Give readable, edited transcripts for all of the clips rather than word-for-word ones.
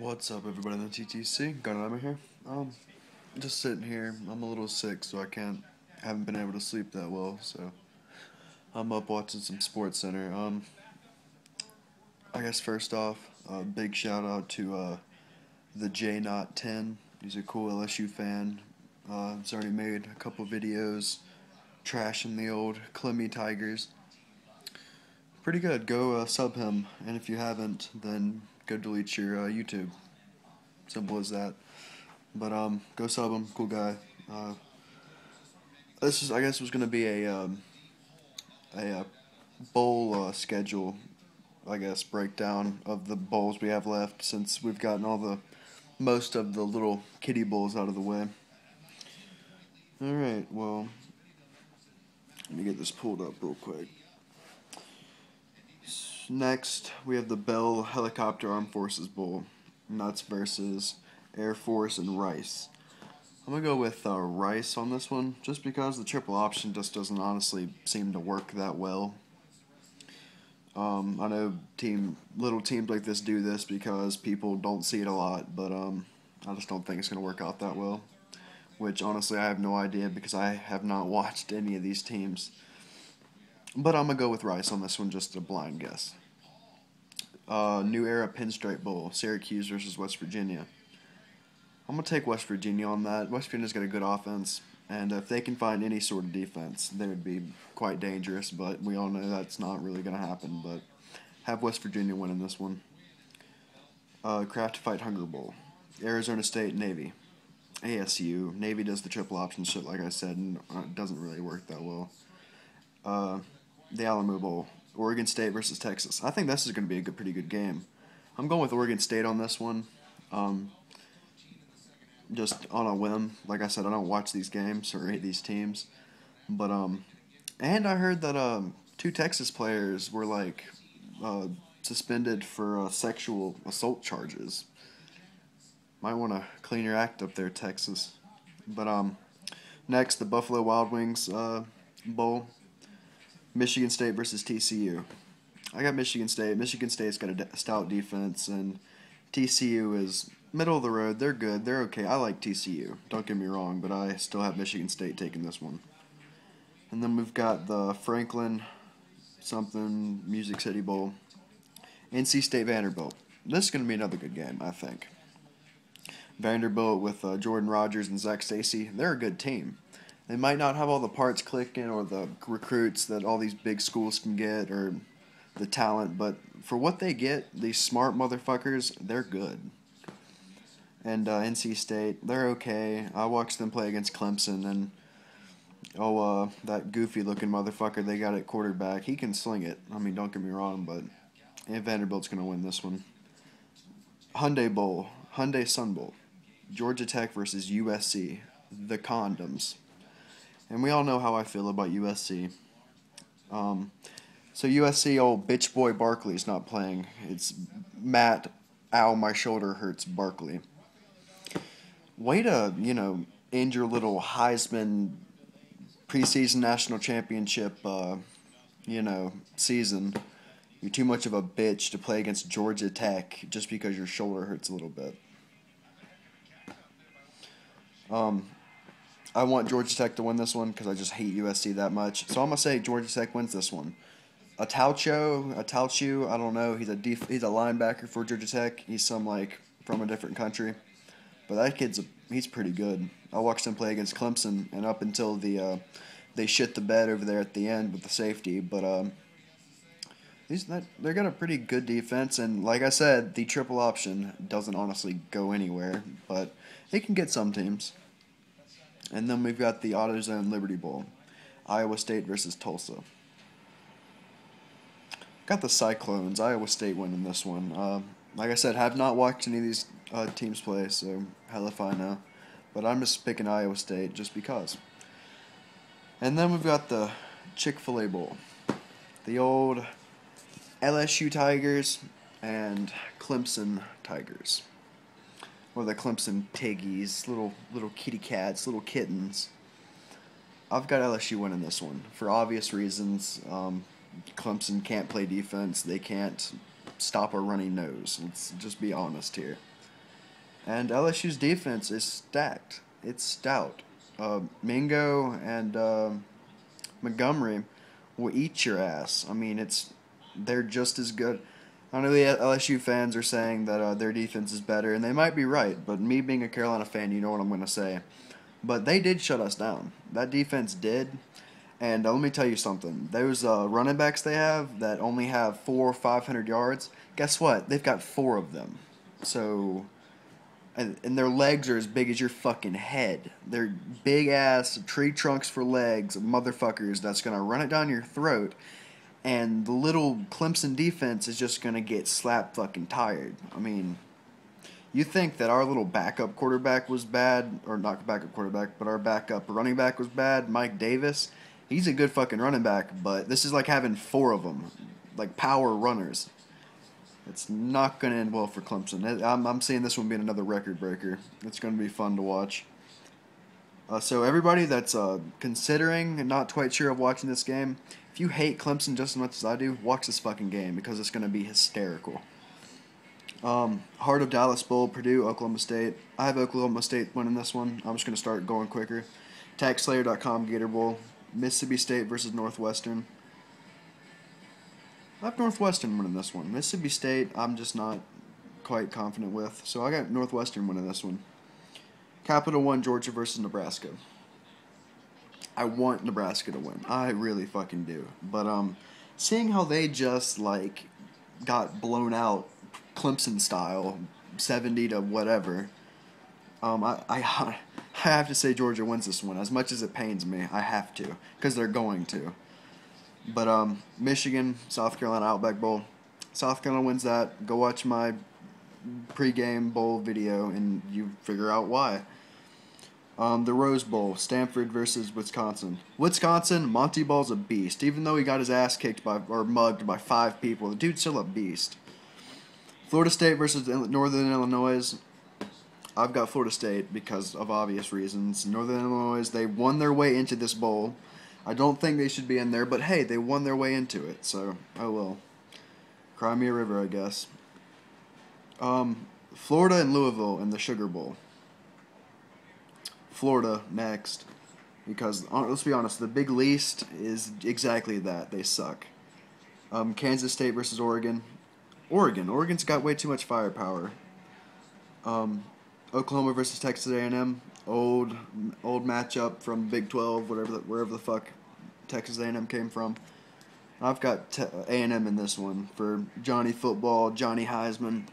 What's up, everybody in the TTC? Gunner here. Just sitting here. I'm a little sick, so haven't been able to sleep that well. So I'm up watching some Sports Center. I guess first off, big shout out to the J Not 10. He's a cool LSU fan. He's already made a couple videos trashing the old Clemmy Tigers. Pretty good. Go sub him, and if you haven't, then go delete your YouTube. Simple as that. But go sub him, cool guy. Uh, this is, I guess, was gonna be a bowl schedule. I guess breakdown of the bowls we have left since we've gotten all the most of the little kiddie bowls out of the way. All right, well, let me get this pulled up real quick. Next, we have the Bell Helicopter Armed Forces Bowl, Nuts versus Air Force and Rice. I'm gonna go with Rice on this one, just because the triple option just doesn't honestly seem to work that well. I know little teams like this do this because people don't see it a lot, but I just don't think it's gonna work out that well. Which honestly I have no idea because I have not watched any of these teams. But I'm gonna go with Rice on this one, just a blind guess. New Era Pinstripe Bowl, Syracuse versus West Virginia. I'm gonna take West Virginia on that. West Virginia's got a good offense, and if they can find any sort of defense, they would be quite dangerous. But we all know that's not really gonna happen. But have West Virginia winning this one. Craft Fight Hunger Bowl, Arizona State Navy. ASU. Navy does the triple option shit, like I said, and it doesn't really work that well. The Alamo Bowl, Oregon State versus Texas. I think this is going to be a pretty good game. I'm going with Oregon State on this one. Just on a whim. Like I said, I don't watch these games or hate these teams. But, and I heard that two Texas players were, suspended for sexual assault charges. Might want to clean your act up there, Texas. But next, the Buffalo Wild Wings Bowl, Michigan State versus TCU. I got Michigan State. Michigan State's got a stout defense, and TCU is middle of the road. They're good. They're okay. I like TCU. Don't get me wrong, but I still have Michigan State taking this one. And then we've got the Franklin something Music City Bowl, NC State Vanderbilt. This is going to be another good game, I think. Vanderbilt with Jordan Rogers and Zach Stacy, they're a good team. They might not have all the parts clicking or the recruits that all these big schools can get or the talent, but for what they get, these smart motherfuckers, they're good. And NC State, they're okay. I watched them play against Clemson, and that goofy looking motherfucker they got at quarterback, he can sling it. I mean, don't get me wrong, but Vanderbilt's going to win this one. Hyundai Sun Bowl. Georgia Tech versus USC, the condoms. And we all know how I feel about USC. So USC, old bitch boy Barkley's not playing. It's Matt, ow, my shoulder hurts Barkley. Way to, end your little Heisman preseason national championship, season. You're too much of a bitch to play against Georgia Tech just because your shoulder hurts a little bit. I want Georgia Tech to win this one because I just hate USC that much. So I'm gonna say Georgia Tech wins this one. Atalchu, I don't know. He's a linebacker for Georgia Tech. He's from a different country, but he's pretty good. I watched him play against Clemson, and up until they shit the bed over there at the end with the safety, but they got a pretty good defense, and like I said, the triple option doesn't honestly go anywhere, but it can get some teams. And then we've got the AutoZone Liberty Bowl, Iowa State versus Tulsa. Got the Cyclones, Iowa State winning this one. Like I said, have not watched any of these teams play, so hell if I know. But I'm just picking Iowa State just because. And then we've got the Chick-fil-A Bowl, the old LSU Tigers and Clemson Tigers. Or the Clemson Tiggies, little kitty cats, little kittens. I've got LSU winning this one for obvious reasons. Clemson can't play defense. They can't stop a running nose. Let's just be honest here. And LSU's defense is stacked. It's stout. Mingo and Montgomery will eat your ass. I mean, they're just as good. I know the LSU fans are saying that their defense is better, and they might be right. But me being a Carolina fan, you know what I'm going to say. But they did shut us down. That defense did. And let me tell you something. Those running backs they have that only have 400 or 500 yards, guess what? They've got 4 of them. So, and their legs are as big as your fucking head. They're big ass tree trunks for legs, motherfuckers that's going to run it down your throat. And the little Clemson defense is just going to get slap fucking tired. I mean, you think that our little backup quarterback was bad, or not backup quarterback, but our backup running back was bad, Mike Davis. He's a good fucking running back, but this is like having 4 of them, like power runners. It's not going to end well for Clemson. I'm seeing this one being another record breaker. It's going to be fun to watch. So everybody that's considering and not quite sure of watching this game, if you hate Clemson just as much as I do, watch this fucking game because it's going to be hysterical. Heart of Dallas Bowl, Purdue, Oklahoma State. I have Oklahoma State winning this one. I'm just going to start going quicker. TaxSlayer.com, Gator Bowl. Mississippi State versus Northwestern. I have Northwestern winning this one. Mississippi State, I'm just not quite confident with. So I got Northwestern winning this one. Capital One, Georgia versus Nebraska. I want Nebraska to win. I really fucking do. But seeing how they just like got blown out Clemson style, 70 to whatever. I have to say Georgia wins this one. As much as it pains me, I have to, because they're going to. But Michigan, South Carolina Outback Bowl. South Carolina wins that. Go watch my pregame bowl video, and you figure out why. The Rose Bowl, Stanford versus Wisconsin. Wisconsin, Monty Ball's a beast. Even though he got his ass kicked or mugged by 5 people, the dude's still a beast. Florida State versus Northern Illinois. I've got Florida State because of obvious reasons. Northern Illinois, they won their way into this bowl. I don't think they should be in there, but hey, they won their way into it, so oh well. Cry me a river, I guess. Florida and Louisville in the Sugar Bowl. Florida next, because let's be honest, the Big Least is exactly that. They suck. Kansas State versus Oregon. Oregon's got way too much firepower. Oklahoma versus Texas A&M. Old matchup from Big 12, wherever the fuck Texas A&M came from. I've got A&M in this one for Johnny Football, Johnny Heisman.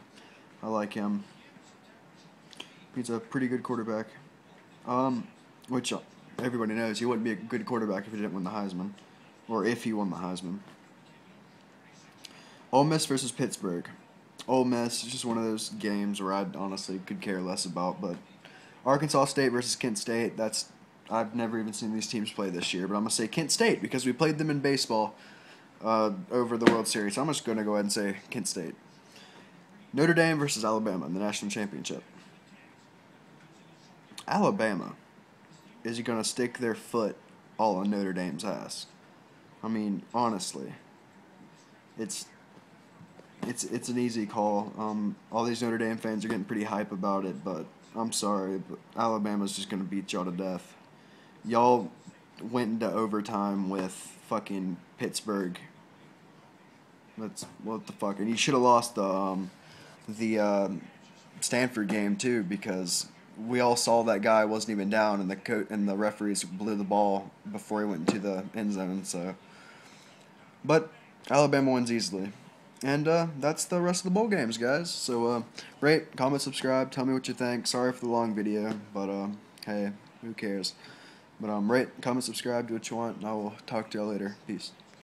I like him. He's a pretty good quarterback. Which everybody knows he wouldn't be a good quarterback if he didn't win the Heisman, or if he won the Heisman. Ole Miss versus Pittsburgh. Ole Miss is just one of those games where I honestly could care less about, but Arkansas State versus Kent State, I've never even seen these teams play this year, but I'm going to say Kent State because we played them in baseball over the World Series. So I'm just going to go ahead and say Kent State. Notre Dame versus Alabama in the national championship. Alabama is going to stick their foot all on Notre Dame's ass. I mean, honestly, it's an easy call. All these Notre Dame fans are getting pretty hype about it, but I'm sorry, but Alabama's just going to beat y'all to death. Y'all went into overtime with fucking Pittsburgh. What the fuck? And you should have lost the Stanford game too, because we all saw that guy wasn't even down, and the referees blew the ball before he went into the end zone. So, but Alabama wins easily. And that's the rest of the bowl games, guys. So rate, comment, subscribe, tell me what you think. Sorry for the long video, but hey, who cares? But rate, comment, subscribe, do what you want, and I will talk to y'all later. Peace.